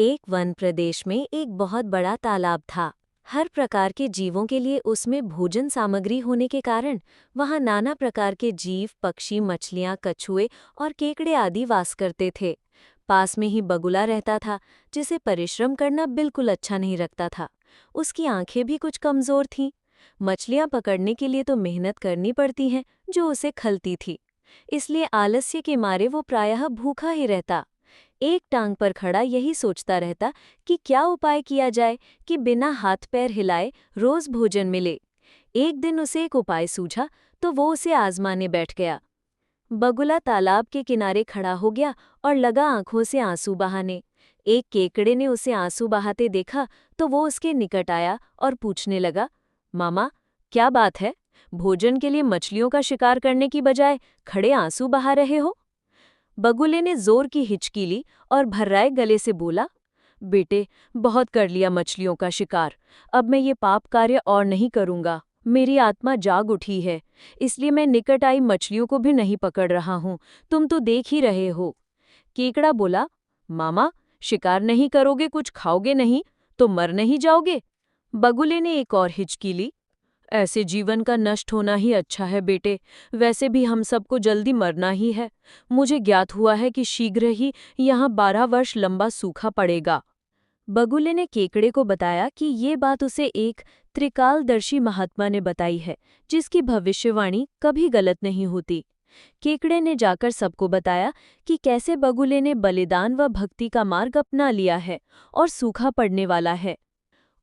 एक वन प्रदेश में एक बहुत बड़ा तालाब था। हर प्रकार के जीवों के लिए उसमें भोजन सामग्री होने के कारण वहां नाना प्रकार के जीव, पक्षी, मछलियां, कछुए और केकड़े आदि वास करते थे। पास में ही बगुला रहता था, जिसे परिश्रम करना बिल्कुल अच्छा नहीं लगता था। उसकी आंखें भी कुछ कमजोर थीं। मछलियां पकड़ने के लिए तो मेहनत करनी पड़ती है, जो उसे खलती थी। इसलिए आलस्य के मारे वो प्रायः भूखा ही रहता। एक टांग पर खड़ा यही सोचता रहता कि क्या उपाय किया जाए कि बिना हाथ पैर हिलाए रोज भोजन मिले। एक दिन उसे एक उपाय सूझा, तो वो उसे आजमाने बैठ गया। बगुला तालाब के किनारे खड़ा हो गया और लगा आंखों से आंसू बहाने। एक केकड़े ने उसे आंसू बहाते देखा, तो वो उसके निकट आया और पूछने लगा, मामा, क्या बात है? भोजन के लिए मछलियों का शिकार करने की बजाय खड़े आंसू बहा रहे हो? बगुले ने जोर की हिचकी ली और भर्राए गले से बोला, बेटे, बहुत कर लिया मछलियों का शिकार। अब मैं ये पाप कार्य और नहीं करूंगा। मेरी आत्मा जाग उठी है, इसलिए मैं निकट आई मछलियों को भी नहीं पकड़ रहा हूं। तुम तो देख ही रहे हो। केकड़ा बोला, मामा, शिकार नहीं करोगे, कुछ खाओगे नहीं, तो मर नहीं जाओगे? बगुले ने एक और हिचकी ली। ऐसे जीवन का नष्ट होना ही अच्छा है बेटे। वैसे भी हम सबको जल्दी मरना ही है। मुझे ज्ञात हुआ है कि शीघ्र ही यहाँ 12 वर्ष लंबा सूखा पड़ेगा। बगुले ने केकड़े को बताया कि ये बात उसे एक त्रिकालदर्शी महात्मा ने बताई है, जिसकी भविष्यवाणी कभी गलत नहीं होती। केकड़े ने जाकर सबको बताया कि कैसे बगुले ने बलिदान व भक्ति का मार्ग अपना लिया है और सूखा पड़ने वाला है।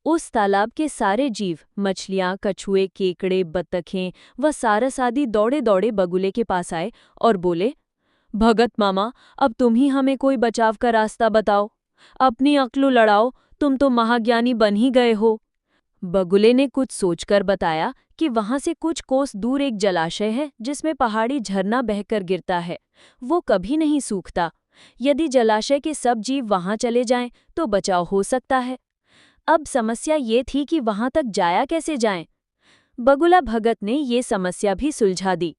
उस तालाब के सारे जीव, मछलियां, कछुए, केकड़े, बत्तखें व सारस आदि दौड़े दौड़े बगुले के पास आए और बोले, भगत मामा, अब तुम ही हमें कोई बचाव का रास्ता बताओ। अपनी अक्ल लड़ाओ, तुम तो महाज्ञानी बन ही गए हो। बगुले ने कुछ सोचकर बताया कि वहां से कुछ कोस दूर एक जलाशय है, जिसमें पहाड़ी झरना बहकर गिरता है। वो कभी नहीं सूखता। यदि जलाशय के सब जीव वहां चले जाएं, तो बचाव हो सकता है। अब समस्या ये थी कि वहां तक जाया कैसे जाएं? बगुला भगत ने ये समस्या भी सुलझा दी।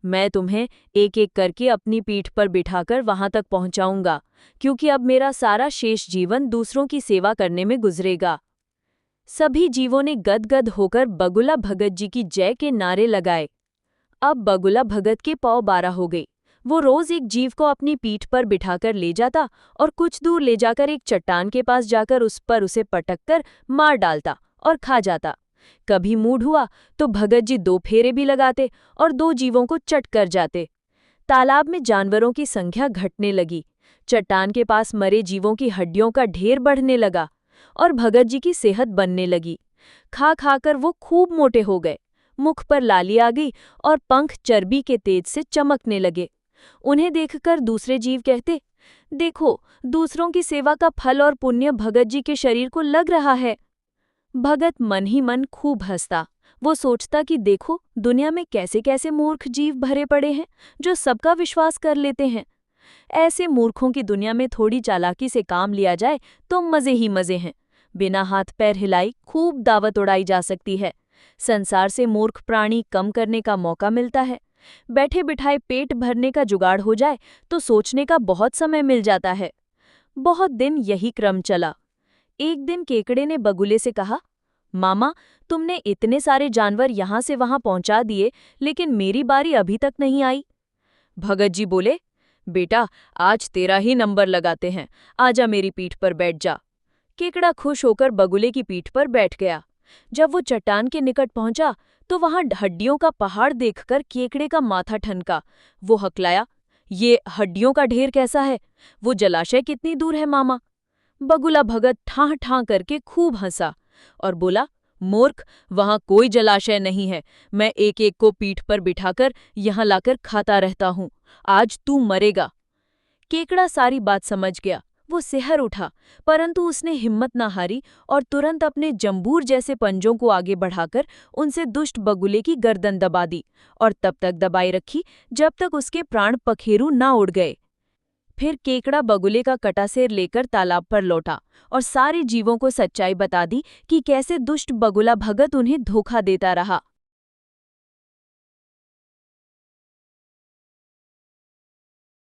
मैं तुम्हें एक एक करके अपनी पीठ पर बिठाकर वहां तक पहुंचाऊंगा, क्योंकि अब मेरा सारा शेष जीवन दूसरों की सेवा करने में गुजरेगा। सभी जीवों ने गदगद होकर बगुला भगत जी की जय के नारे लगाए। अब बगुला भगत के पौ 12 हो गई। वो रोज एक जीव को अपनी पीठ पर बिठाकर ले जाता और कुछ दूर ले जाकर एक चट्टान के पास जाकर उस पर उसे पटककर मार डालता और खा जाता। कभी मूड हुआ तो भगत जी 2 फेरे भी लगाते और 2 जीवों को चट कर जाते। तालाब में जानवरों की संख्या घटने लगी। चट्टान के पास मरे जीवों की हड्डियों का ढेर बढ़ने लगा और भगत जी की सेहत बनने लगी। खा खाकर वो खूब मोटे हो गए। मुख पर लाली आ गई और पंख चर्बी के तेज से चमकने लगे। उन्हें देखकर दूसरे जीव कहते, देखो, दूसरों की सेवा का फल और पुण्य भगत जी के शरीर को लग रहा है। भगत मन ही मन खूब हंसता। वो सोचता कि देखो, दुनिया में कैसे कैसे मूर्ख जीव भरे पड़े हैं, जो सबका विश्वास कर लेते हैं। ऐसे मूर्खों की दुनिया में थोड़ी चालाकी से काम लिया जाए तो मजे ही मजे हैं। बिना हाथ पैर हिलाई खूब दावत उड़ाई जा सकती है। संसार से मूर्ख प्राणी कम करने का मौका मिलता है। बैठे बिठाए पेट भरने का जुगाड़ हो जाए तो सोचने का बहुत समय मिल जाता है। बहुत दिन यही क्रम चला। एक दिन केकड़े ने बगुले से कहा, मामा, तुमने इतने सारे जानवर यहाँ से वहां पहुंचा दिए, लेकिन मेरी बारी अभी तक नहीं आई। भगत जी बोले, बेटा, आज तेरा ही नंबर लगाते हैं। आजा, मेरी पीठ पर बैठ जा। केकड़ा खुश होकर बगुले की पीठ पर बैठ गया। जब वो चट्टान के निकट पहुंचा तो वहां हड्डियों का पहाड़ देखकर केकड़े का माथा ठनका। वो हकलाया, ये हड्डियों का ढेर कैसा है? वो जलाशय कितनी दूर है मामा? बगुला भगत ठाह ठाह करके खूब हंसा और बोला, मूर्ख, वहां कोई जलाशय नहीं है। मैं एक एक को पीठ पर बिठाकर यहाँ लाकर खाता रहता हूँ। आज तू मरेगा। केकड़ा सारी बात समझ गया। वो सिहर उठा, परंतु उसने हिम्मत न हारी और तुरंत अपने जंबूर जैसे पंजों को आगे बढ़ाकर उनसे दुष्ट बगुले की गर्दन दबा दी और तब तक दबाई रखी जब तक उसके प्राण पखेरु ना उड़ गए। फिर केकड़ा बगुले का कटासेर लेकर तालाब पर लौटा और सारे जीवों को सच्चाई बता दी कि कैसे दुष्ट बगुला भगत उन्हें धोखा देता रहा।